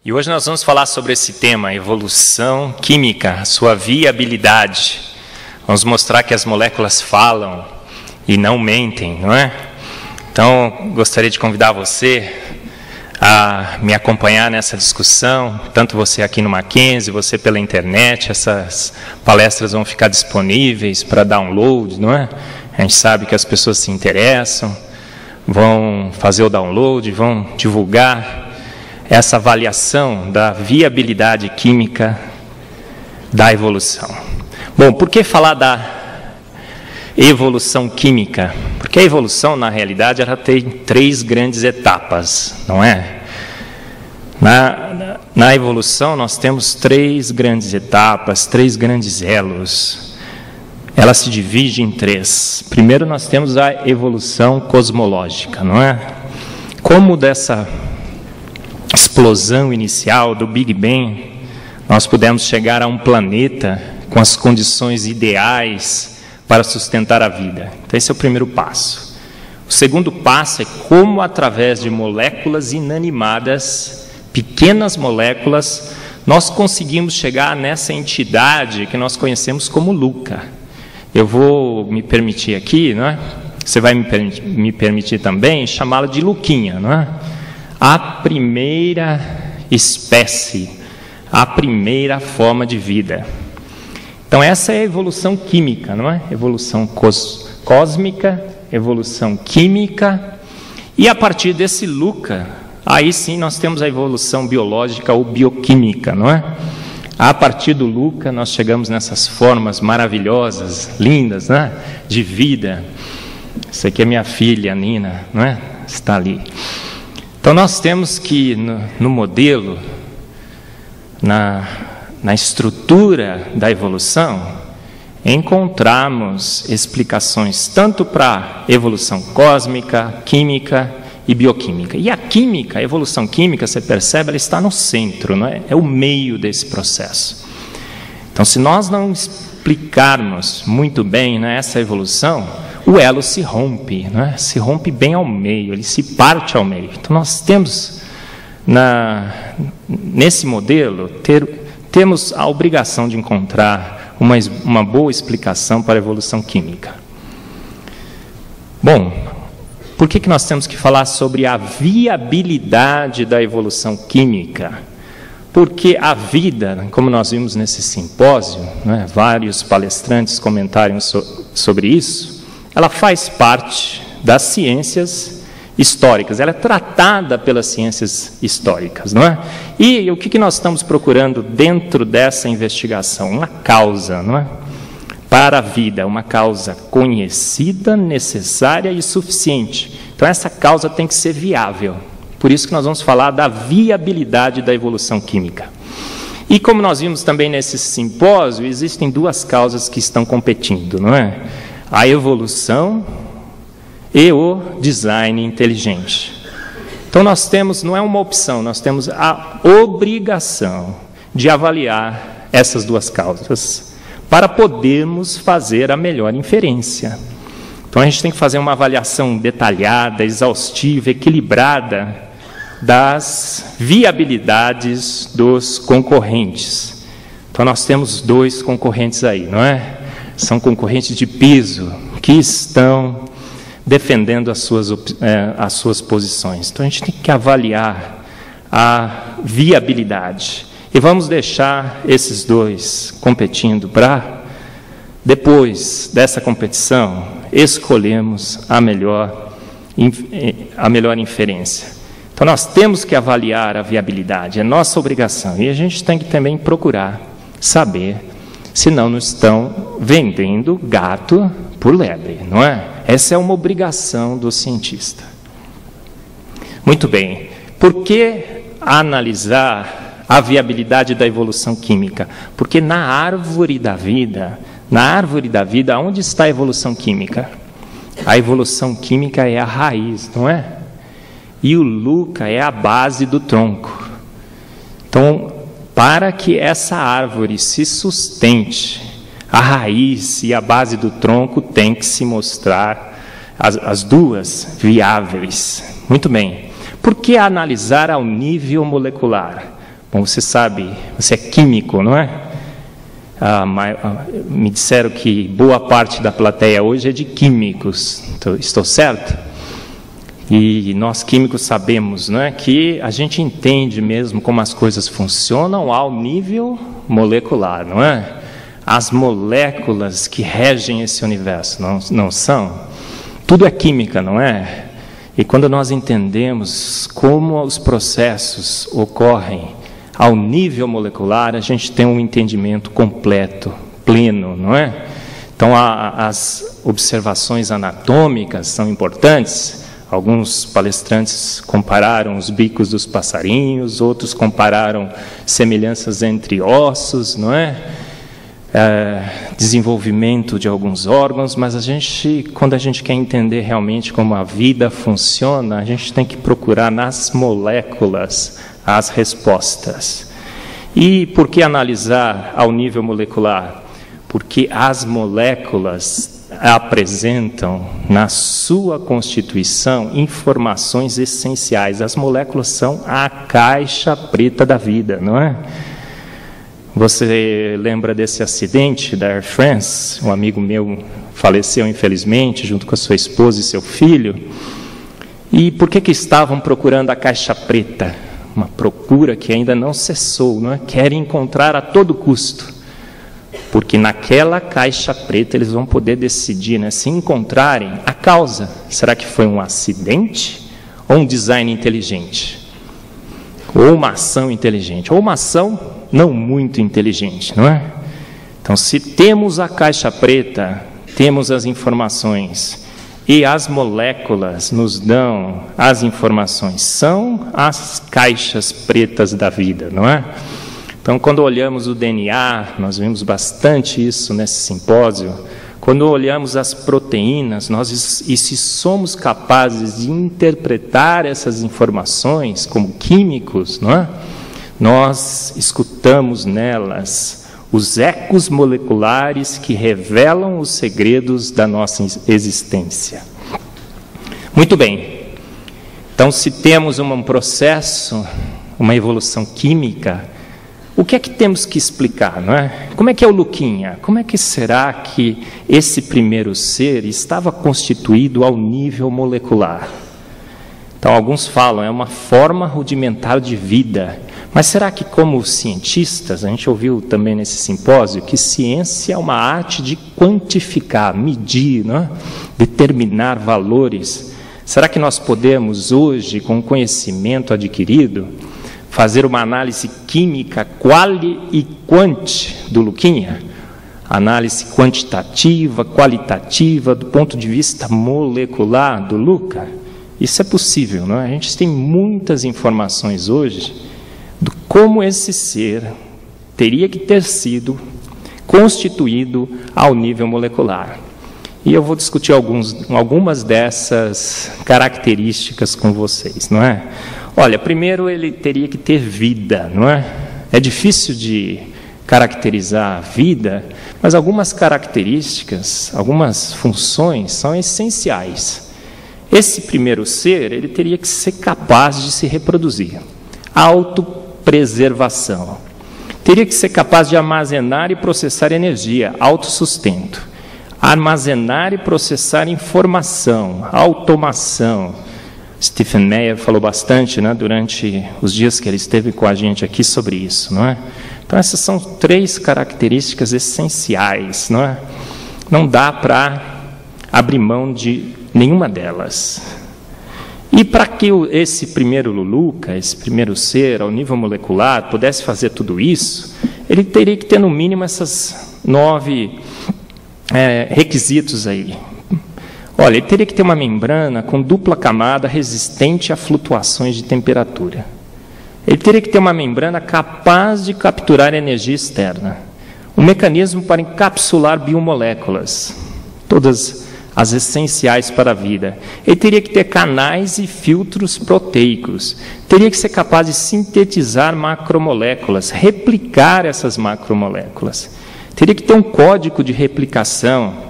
E hoje nós vamos falar sobre esse tema, evolução química, sua viabilidade. Vamos mostrar que as moléculas falam e não mentem, não é? Então, gostaria de convidar você a me acompanhar nessa discussão, tanto você aqui no Mackenzie, você pela internet. Essas palestras vão ficar disponíveis para download, não é? A gente sabe que as pessoas se interessam, vão fazer o download, vão divulgar essa avaliação da viabilidade química da evolução. Bom, por que falar da evolução química? Porque a evolução, na realidade, ela tem três grandes etapas, não é? Na evolução, nós temos três grandes etapas, três grandes elos. Ela se divide em três. Primeiro, nós temos a evolução cosmológica, não é? Como dessa explosão inicial do Big Bang, nós pudemos chegar a um planeta com as condições ideais para sustentar a vida. Então, esse é o primeiro passo. O segundo passo é como, através de moléculas inanimadas, pequenas moléculas, nós conseguimos chegar nessa entidade que nós conhecemos como Luca. Eu vou me permitir aqui, não é? Você vai me permitir também chamá-la de Luquinha, não é? A primeira espécie, a primeira forma de vida. Então, essa é a evolução química, não é? Evolução cósmica, evolução química. E a partir desse Luca, aí sim nós temos a evolução biológica ou bioquímica, não é? A partir do Luca, nós chegamos nessas formas maravilhosas, lindas, né? De vida. Isso aqui é minha filha, Nina, não é? Está ali. Então, nós temos que, no modelo, na estrutura da evolução, encontrarmos explicações tanto para a evolução cósmica, química e bioquímica. E a química, a evolução química, você percebe, ela está no centro, não é? É o meio desse processo. Então, se nós não explicarmos muito bem, né, essa evolução, o elo se rompe, não é? Se rompe bem ao meio, ele se parte ao meio. Então, nós temos, nesse modelo, temos a obrigação de encontrar uma boa explicação para a evolução química. Bom, por que nós temos que falar sobre a viabilidade da evolução química? Porque a vida, como nós vimos nesse simpósio, né, vários palestrantes comentaram sobre isso, ela faz parte das ciências históricas, ela é tratada pelas ciências históricas, não é? E o que nós estamos procurando dentro dessa investigação? Uma causa, não é? Para a vida, uma causa conhecida, necessária e suficiente. Então, essa causa tem que ser viável. Por isso que nós vamos falar da viabilidade da evolução química. E como nós vimos também nesse simpósio, existem duas causas que estão competindo, não é? A evolução e o design inteligente. Então, nós temos, não é uma opção, nós temos a obrigação de avaliar essas duas causas para podermos fazer a melhor inferência. Então, a gente tem que fazer uma avaliação detalhada, exaustiva, equilibrada das viabilidades dos concorrentes. Então, nós temos dois concorrentes aí, não é? São concorrentes de peso que estão defendendo as suas posições. Então, a gente tem que avaliar a viabilidade. E vamos deixar esses dois competindo para, depois dessa competição, escolhemos a melhor inferência. Então, nós temos que avaliar a viabilidade, é nossa obrigação. E a gente tem que também procurar saber se não nos estão vendendo gato por lebre, não é? Essa é uma obrigação do cientista. Muito bem. Por que analisar a viabilidade da evolução química? Porque na árvore da vida, onde está a evolução química? A evolução química é a raiz, não é? E o Luca é a base do tronco. Então, para que essa árvore se sustente, a raiz e a base do tronco tem que se mostrar, as duas, viáveis. Muito bem. Por que analisar ao nível molecular? Bom, você sabe, você é químico, não é? Me disseram que boa parte da plateia hoje é de químicos, estou certo? E nós químicos sabemos, não é, que a gente entende mesmo como as coisas funcionam ao nível molecular, não é? As moléculas que regem esse universo, não são? Tudo é química, não é? E quando nós entendemos como os processos ocorrem ao nível molecular, a gente tem um entendimento completo, pleno, não é? Então, as observações anatômicas são importantes. Alguns palestrantes compararam os bicos dos passarinhos, outros compararam semelhanças entre ossos, não é? Desenvolvimento de alguns órgãos, mas quando a gente quer entender realmente como a vida funciona, a gente tem que procurar nas moléculas as respostas. E por que analisar ao nível molecular? Porque as moléculas apresentam na sua constituição informações essenciais. As moléculas são a caixa preta da vida, não é? Você lembra desse acidente da Air France? Um amigo meu faleceu, infelizmente, junto com a sua esposa e seu filho. E por que estavam procurando a caixa preta? Uma procura que ainda não cessou, não é? Querem encontrar a todo custo. Porque naquela caixa preta eles vão poder decidir, né, se encontrarem a causa. Será que foi um acidente ou um design inteligente? Ou uma ação inteligente? Ou uma ação não muito inteligente, não é? Então, se temos a caixa preta, temos as informações, e as moléculas nos dão as informações, são as caixas pretas da vida, não é? Então, quando olhamos o DNA, nós vimos bastante isso nesse simpósio, quando olhamos as proteínas, e se somos capazes de interpretar essas informações como químicos, não é? Nós escutamos nelas os ecos moleculares que revelam os segredos da nossa existência. Muito bem. Então, se temos um processo, uma evolução química, o que é que temos que explicar, não é? Como é que é o Luquinha? Como é que será que esse primeiro ser estava constituído ao nível molecular? Então, alguns falam, é uma forma rudimentar de vida. Mas será que, como cientistas, a gente ouviu também nesse simpósio, que ciência é uma arte de quantificar, medir, não é? Determinar valores. Será que nós podemos hoje, com o conhecimento adquirido, fazer uma análise química quali e quanti do Luquinha? Análise quantitativa, qualitativa, do ponto de vista molecular do Luca? Isso é possível, não é? A gente tem muitas informações hoje de como esse ser teria que ter sido constituído ao nível molecular. E eu vou discutir algumas dessas características com vocês, não é? Olha, primeiro ele teria que ter vida, não é? É difícil de caracterizar a vida, mas algumas características, algumas funções são essenciais. Esse primeiro ser, ele teria que ser capaz de se reproduzir. Autopreservação. Teria que ser capaz de armazenar e processar energia, autossustento. Armazenar e processar informação, automação. Stephen Meyer falou bastante, né, durante os dias que ele esteve com a gente aqui sobre isso, não é? Então, essas são 3 características essenciais, não é? Não dá para abrir mão de nenhuma delas. E para que esse primeiro Luluca, esse primeiro ser, ao nível molecular, pudesse fazer tudo isso, ele teria que ter no mínimo essas 9 requisitos aí. Olha, ele teria que ter uma membrana com dupla camada resistente a flutuações de temperatura. Ele teria que ter uma membrana capaz de capturar energia externa. Um mecanismo para encapsular biomoléculas, todas as essenciais para a vida. Ele teria que ter canais e filtros proteicos. Teria que ser capaz de sintetizar macromoléculas, replicar essas macromoléculas. Teria que ter um código de replicação.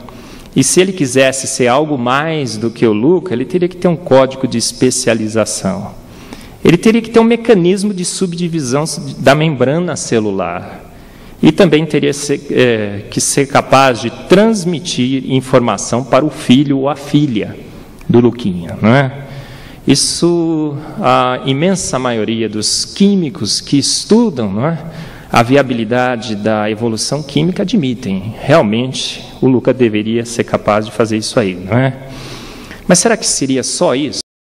E se ele quisesse ser algo mais do que o Luca, ele teria que ter um código de especialização. ele teria que ter um mecanismo de subdivisão da membrana celular. E também teria que ser capaz de transmitir informação para o filho ou a filha do Luquinha, não é? Isso, a imensa maioria dos químicos que estudam, não é, a viabilidade da evolução química admitem. Realmente, o Luca deveria ser capaz de fazer isso aí, não é? Mas será que seria só isso?